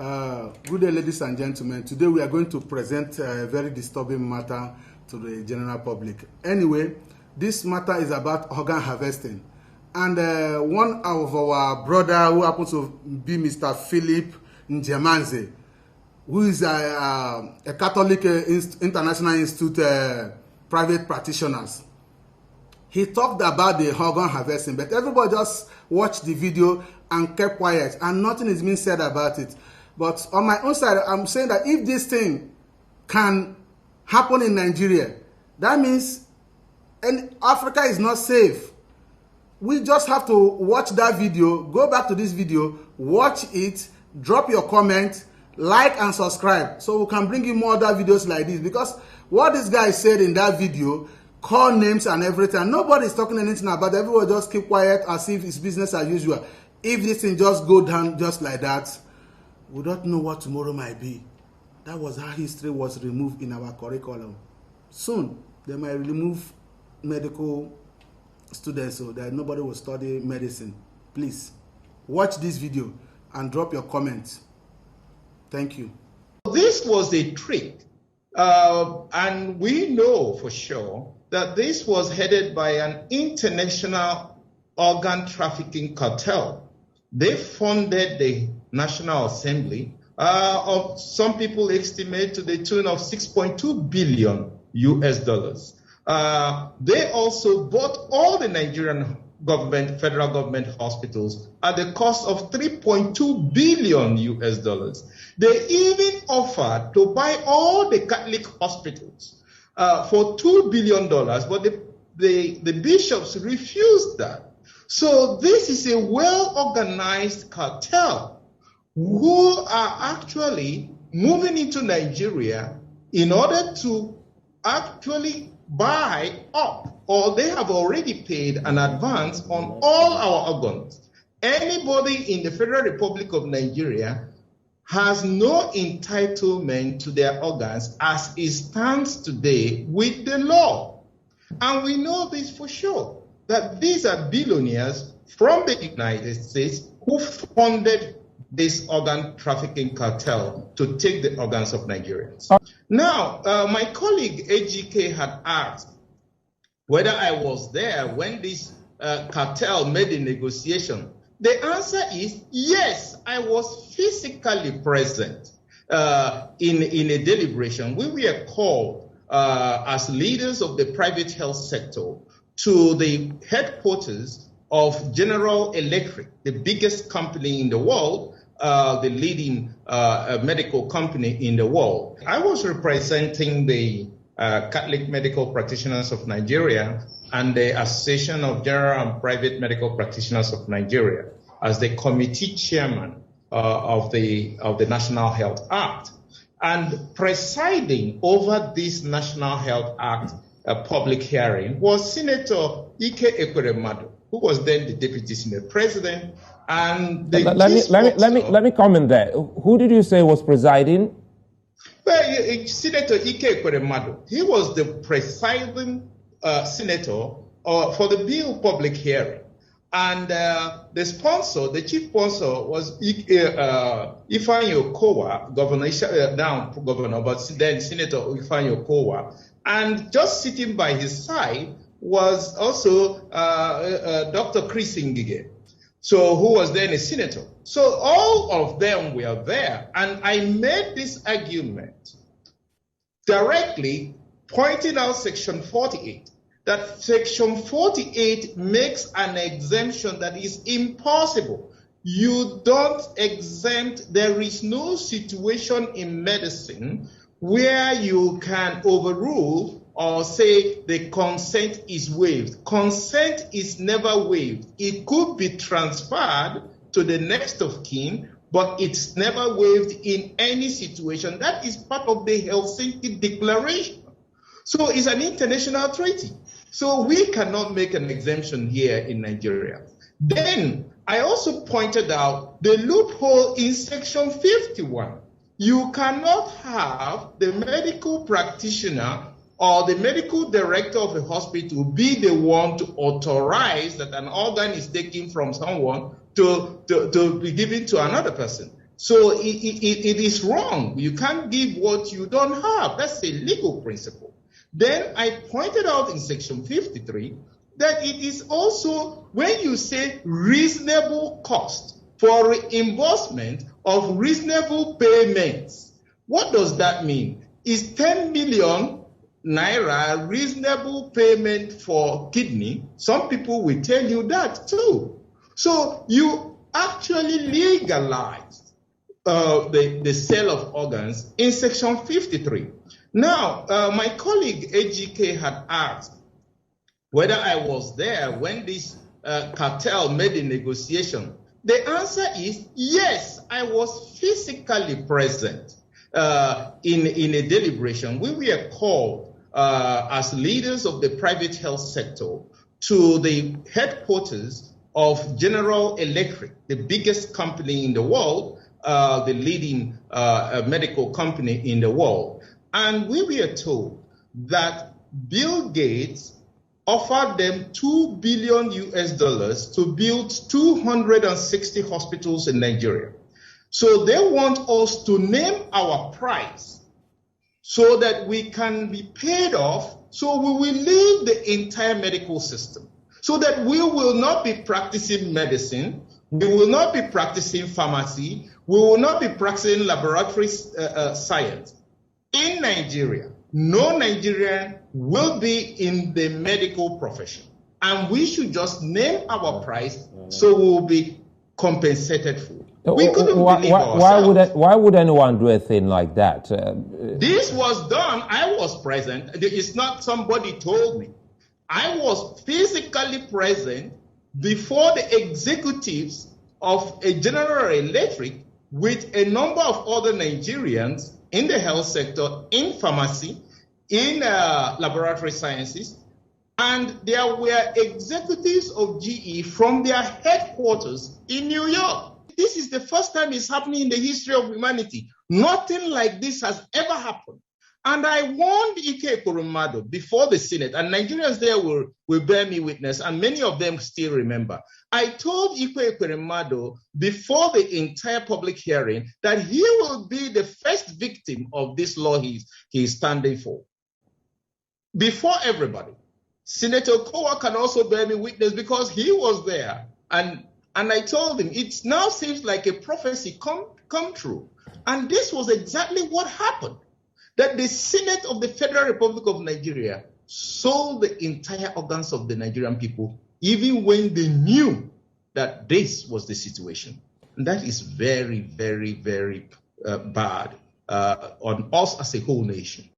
Good day, ladies and gentlemen. Today we are going to present a very disturbing matter to the general public. Anyway, this matter is about organ harvesting. And one of our brother who happens to be Mr. Philip Njemanze, who is a Catholic International Institute private practitioners, he talked about the organ harvesting, but everybody just watched the video and kept quiet, and nothing is being said about it. But on my own side, I'm saying that if this thing can happen in Nigeria, that means Africa is not safe. We just have to watch that video, go back to this video, watch it, drop your comment, like and subscribe, so we can bring you more other videos like this. Because what this guy said in that video, call names and everything, nobody's talking anything about it. Everyone just keep quiet as if it's business as usual. If this thing just go down just like that, we don't know what tomorrow might be. That was how history was removed in our curriculum. Soon, they might remove medical students so that nobody will study medicine. Please, watch this video and drop your comments. Thank you. This was a trick, and we know for sure that this was headed by an international organ trafficking cartel. They funded the National Assembly, of some people estimate to the tune of 6.2 billion US dollars. They also bought all the Nigerian government, federal government hospitals at the cost of 3.2 billion US dollars. They even offered to buy all the Catholic hospitals for $2 billion, but the bishops refused that. So this is a well-organized cartel who are actually moving into Nigeria in order to actually buy up, or they have already paid an advance on all our organs. Anybody in the Federal Republic of Nigeria has no entitlement to their organs as it stands today with the law. And we know this for sure, that these are billionaires from the United States who funded this organ trafficking cartel to take the organs of Nigerians. Now, my colleague AGK had asked whether I was there when this cartel made the negotiation. The answer is yes, I was physically present in a deliberation. We were called as leaders of the private health sector to the headquarters of General Electric, the biggest company in the world, the leading medical company in the world. I was representing the Catholic Medical Practitioners of Nigeria and the Association of General and Private Medical Practitioners of Nigeria as the committee chairman of the National Health Act. And presiding over this National Health Act public hearing was Senator Ekweremadu, who was then the Deputy Senate President. And let me comment there. Who did you say was presiding? Well, Senator Ekweremadu. He was the presiding senator for the bill public hearing. And the sponsor, the chief sponsor, was Ifeanyi Okowa, governor, but then Senator Ifeanyi Okowa. And just sitting by his side was also Dr. Chris Ngige, so who was then a senator. So all of them were there, and I made this argument directly pointing out Section 48, that Section 48 makes an exemption that is impossible. You don't exempt. There is no situation in medicine where you can overrule or say the consent is waived. Consent is never waived. It could be transferred to the next of kin, but it's never waived in any situation. That is part of the Helsinki Declaration. So it's an international treaty. So we cannot make an exemption here in Nigeria. Then I also pointed out the loophole in Section 51. You cannot have the medical practitioner or the medical director of a hospital be the one to authorize that an organ is taken from someone to be given to another person. So it is wrong. You can't give what you don't have. That's a legal principle. Then I pointed out in section 53 that it is also when you say reasonable cost for reimbursement of reasonable payments. What does that mean? Is 10 million naira reasonable payment for kidney? Some people will tell you that too. So you actually legalized the sale of organs in section 53. Now, my colleague AGK had asked whether I was there when this cartel made a negotiation. The answer is yes, I was physically present in a deliberation. We were called as leaders of the private health sector to the headquarters of General Electric, the biggest company in the world, the leading medical company in the world. And we were told that Bill Gates offered them $2 billion to build 260 hospitals in Nigeria. So they want us to name our price so that we can be paid off, so we will leave the entire medical system, so that we will not be practicing medicine, we will not be practicing pharmacy, we will not be practicing laboratory science. In Nigeria, no Nigerian will be in the medical profession. And we should just name our price so we will be compensated for. We couldn't believe ourselves. Why would anyone do a thing like that? This was done. I was present. It's not somebody told me. I was physically present before the executives of a General Electric with a number of other Nigerians in the health sector, in pharmacy, in laboratory sciences, and there were executives of GE from their headquarters in New York. This is the first time it's happening in the history of humanity. Nothing like this has ever happened. And I warned Ekweremadu before the Senate, and Nigerians there will bear me witness, and many of them still remember. I told Ekweremadu before the entire public hearing that he will be the first victim of this law he is standing for. Before everybody. Senator Kowa can also bear me witness because he was there. And I told him, it now seems like a prophecy come true. And this was exactly what happened. That the Senate of the Federal Republic of Nigeria sold the entire organs of the Nigerian people, even when they knew that this was the situation. And that is very, very, very bad on us as a whole nation.